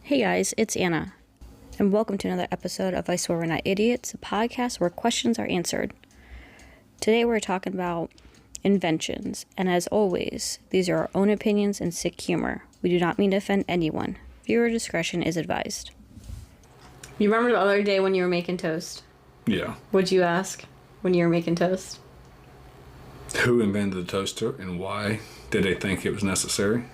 Hey guys, it's Anna, and welcome to another episode of I Swear We're Not Idiots, a podcast where questions are answered. Today we're talking about inventions, and as always, these are our own opinions and sick humor. We do not mean to offend anyone. Viewer discretion is advised. You remember the other day when you were making toast? Yeah. What'd you ask when you were making toast? Who invented the toaster and why did they think it was necessary?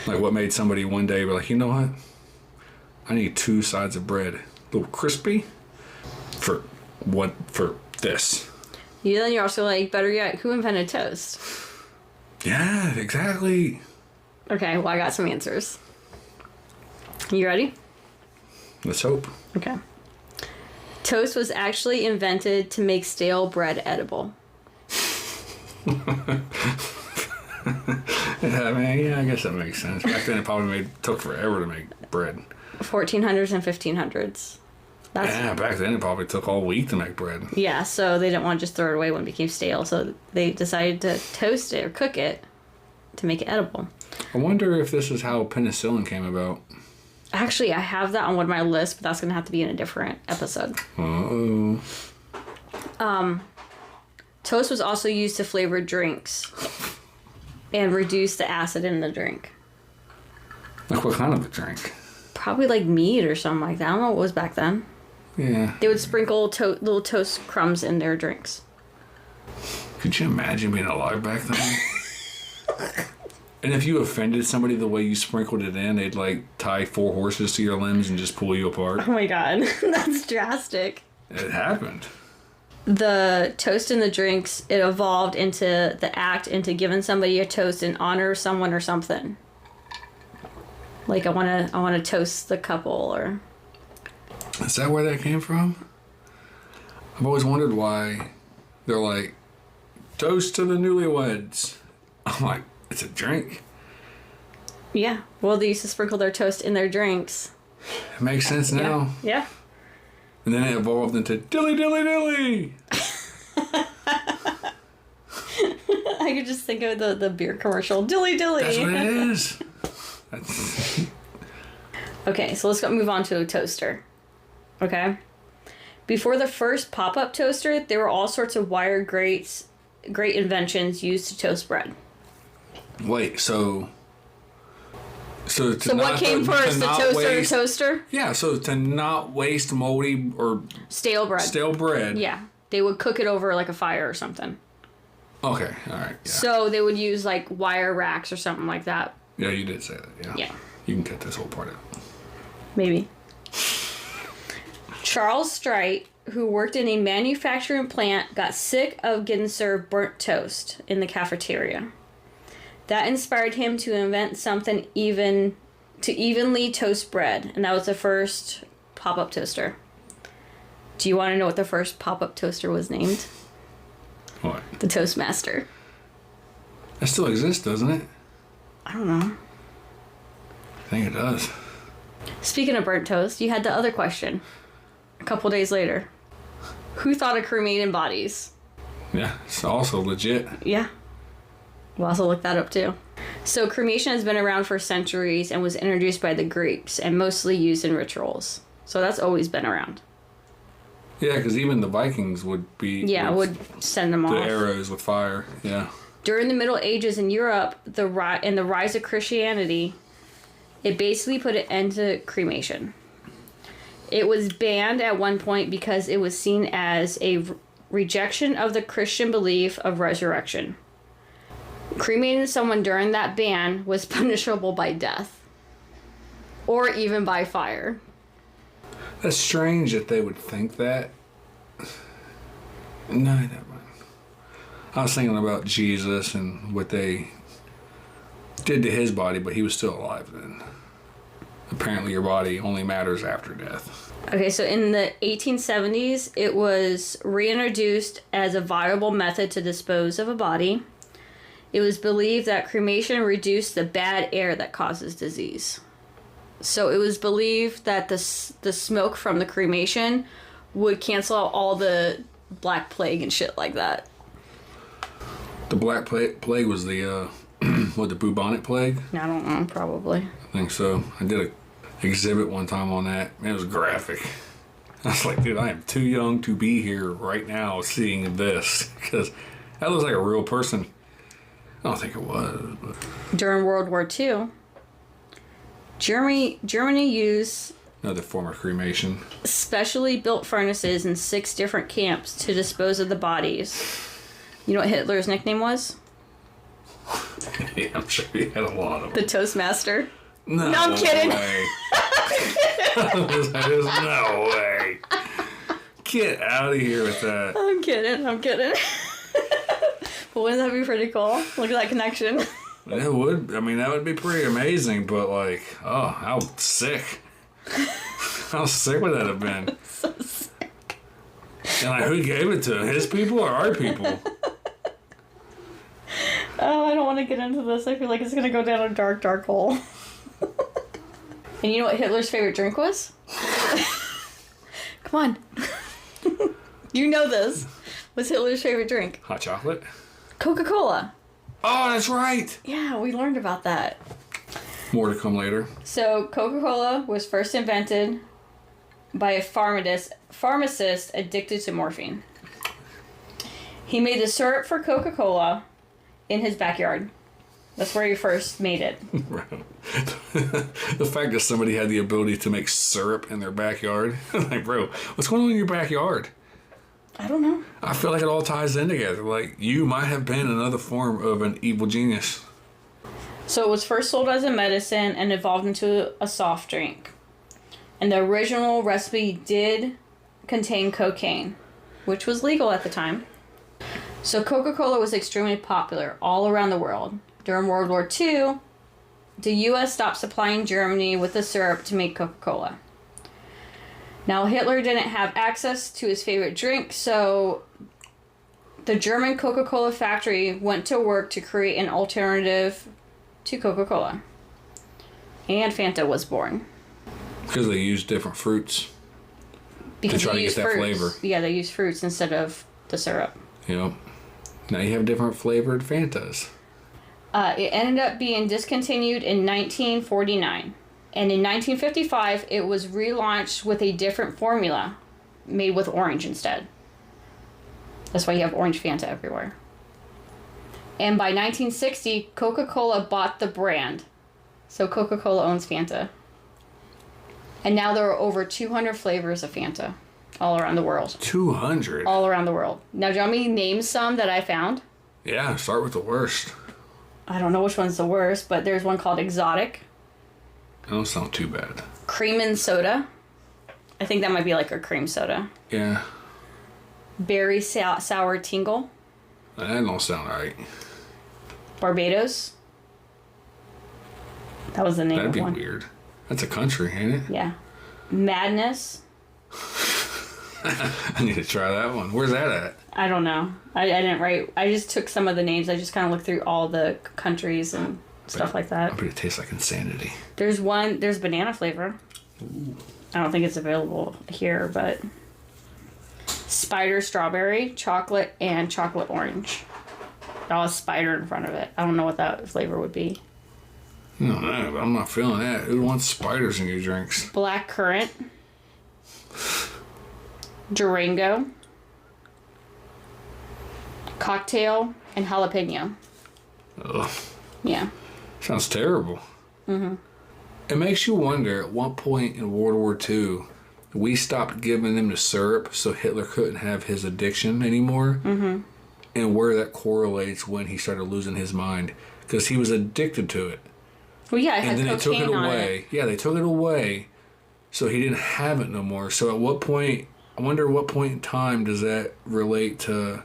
Like, what made somebody one day be like, you know what? I need 2 sides of bread. A little crispy for this. Yeah, then you're also like, better yet, who invented toast? Yeah, exactly. Okay, well, I got some answers. You ready? Let's hope. Okay. Toast was actually invented to make stale bread edible. Yeah, I guess that makes sense. Back then, it probably took forever to make bread. 1400s and 1500s. Back then, it probably took all week to make bread. Yeah, so they didn't want to just throw it away when it became stale, so they decided to toast it or cook it to make it edible. I wonder if this is how penicillin came about. Actually, I have that on one of my lists, but that's going to have to be in a different episode. Oh. Toast was also used to flavor drinks and reduce the acid in the drink. Like what kind of a drink? Probably like mead or something like that. I don't know what it was back then. Yeah. They would sprinkle little toast crumbs in their drinks. Could you imagine being alive back then? And if you offended somebody the way you sprinkled it in, they'd like tie 4 horses to your limbs and just pull you apart. Oh my god, that's drastic. It happened. The toast in the drinks, it evolved into the act into giving somebody a toast in honor of someone or something. Like I wanna toast the couple or. Is that where that came from? I've always wondered why they're like, toast to the newlyweds. I'm like, it's a drink. Yeah. Well, they used to sprinkle their toast in their drinks. It makes sense now. Yeah. And then it evolved into dilly dilly dilly. I could just think of the beer commercial. Dilly dilly. That's what it is. Okay, so let's move on to a toaster. Okay? Before the first pop-up toaster, there were all sorts of wire great inventions used to toast bread. Wait, so what came first, the toaster or toaster? Yeah, so to not waste moldy or stale bread. Yeah, they would cook it over like a fire or something. Okay, all right. Yeah. So they would use like wire racks or something like that. Yeah, you did say that. Yeah. Yeah. You can cut this whole part out. Maybe. Charles Strite, who worked in a manufacturing plant, got sick of getting served burnt toast in the cafeteria. That inspired him to invent something to evenly toast bread, and that was the first pop-up toaster. Do you want to know what the first pop-up toaster was named? What? The Toastmaster. That still exists, doesn't it? I don't know. I think it does. Speaking of burnt toast, you had the other question. A couple days later. Who thought of cremating bodies? Yeah, it's also legit. Yeah. We'll also look that up too. So cremation has been around for centuries and was introduced by the Greeks and mostly used in rituals. So that's always been around. Yeah, because even the Vikings would be... Yeah, would send them off. The arrows with fire, yeah. During the Middle Ages in Europe, the rise of Christianity, it basically put an end to cremation. It was banned at one point because it was seen as a rejection of the Christian belief of resurrection. Cremating someone during that ban was punishable by death. Or even by fire. That's strange that they would think that. No, never mind. I was thinking about Jesus and what they did to his body, but he was still alive then. Apparently your body only matters after death. Okay, so in the 1870s, it was reintroduced as a viable method to dispose of a body. It was believed that cremation reduced the bad air that causes disease. So it was believed that the smoke from the cremation would cancel out all the Black Plague and shit like that. The Black Plague was the What, the bubonic plague? I don't know, probably. I think so. I did a exhibit one time on that. It was graphic. I was like, dude, I am too young to be here right now seeing this, because that looks like a real person. I don't think it was. But. During World War II, Germany used Another form of cremation. specially built furnaces in 6 different camps to dispose of the bodies. You know what Hitler's nickname was? Yeah, I'm sure he had a lot of them. The Toastmaster. No, I'm kidding. Way. There's no way. Get out of here with that. I'm kidding. But wouldn't that be pretty cool? Look at that connection. It would. I mean, that would be pretty amazing, but like, oh, how sick. How sick would that have been? So sick. And like, who gave it to him? His people or our people? Oh, I don't want to get into this. I feel like it's going to go down a dark, dark hole. And you know what Hitler's favorite drink was? Come on. You know this. What's Hitler's favorite drink? Hot chocolate? Coca-Cola. Oh, that's right. Yeah, we learned about that. More to come later. So, Coca-Cola was first invented by a pharmacist addicted to morphine. He made the syrup for Coca-Cola in his backyard. That's where he first made it. The fact that somebody had the ability to make syrup in their backyard. Like, bro, what's going on in your backyard? I don't know. I feel like it all ties in together. Like, you might have been another form of an evil genius. So it was first sold as a medicine and evolved into a soft drink. And the original recipe did contain cocaine, which was legal at the time. So Coca-Cola was extremely popular all around the world. During World War II, the U.S. stopped supplying Germany with the syrup to make Coca-Cola. Now, Hitler didn't have access to his favorite drink, so the German Coca-Cola factory went to work to create an alternative to Coca-Cola. And Fanta was born. Because they used different fruits Because to try to get that fruits. flavor. Yeah, they used fruits instead of the syrup. Yep. Now you have different flavored Fantas. It ended up being discontinued in 1949. And in 1955, it was relaunched with a different formula, made with orange instead. That's why you have orange Fanta everywhere. And by 1960, Coca-Cola bought the brand. So Coca-Cola owns Fanta. And now there are over 200 flavors of Fanta all around the world. 200? All around the world. Now, do you want me to name some that I found? Yeah, start with the worst. I don't know which one's the worst, but there's one called Exotic. That don't sound too bad. Cream and Soda. I think that might be like a cream soda. Yeah. Berry Sour Tingle. That don't sound right. Barbados. That was the name That'd of be one. weird. That's a country, ain't it? Yeah. Madness. I need to try that one. Where's that at? I don't know. I didn't write. I just took some of the names. I just kind of looked through all the countries and stuff like that. I bet it tastes like insanity. There's banana flavor. Ooh. I don't think it's available here, but spider strawberry, chocolate, and chocolate orange. It all has spider in front of it. I don't know what that flavor would be. No, but I'm not feeling that. Who wants spiders in your drinks? Black currant. Durango. Cocktail and jalapeno. Ugh. Yeah. Sounds terrible. Mm-hmm. It makes you wonder, at what point in World War II, we stopped giving them the syrup so Hitler couldn't have his addiction anymore. Mm-hmm. And where that correlates when he started losing his mind. Because he was addicted to it. Well, yeah, it had and then they took it cocaine on away. it. Yeah, they took it away, so he didn't have it no more. So at what point? I wonder what point in time does that relate to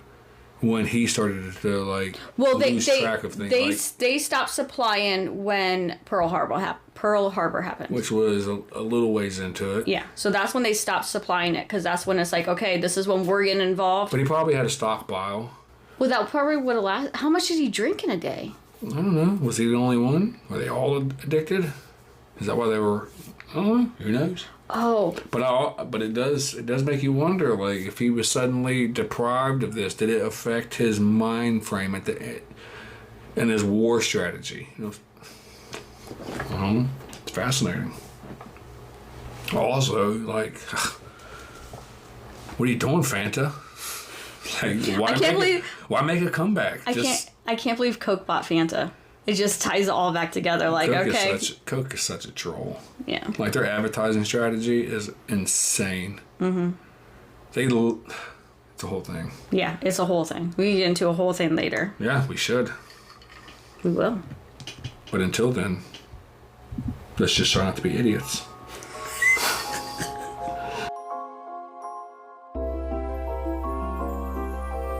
when he started to lose track of things. They stopped supplying when Pearl Harbor happened, which was a little ways into it. Yeah, so that's when they stopped supplying it because that's when it's like, okay, this is when we're getting involved. But he probably had a stockpile. Well, that probably would have lasted. How much did he drink in a day? I don't know. Was he the only one? Were they all addicted? Is that why they were? I don't know. Who knows? Oh. But it does make you wonder, like, if he was suddenly deprived of this, did it affect his mind frame And his war strategy. It's fascinating. Also, like, what are you doing, Fanta? Like, why make a comeback? I can't believe Coke bought Fanta. It just ties it all back together. Like, Coke is such a troll. Yeah. Like, their advertising strategy is insane. Mm-hmm. It's a whole thing. Yeah, it's a whole thing. We get into a whole thing later. Yeah, we should. We will. But until then, let's just try not to be idiots.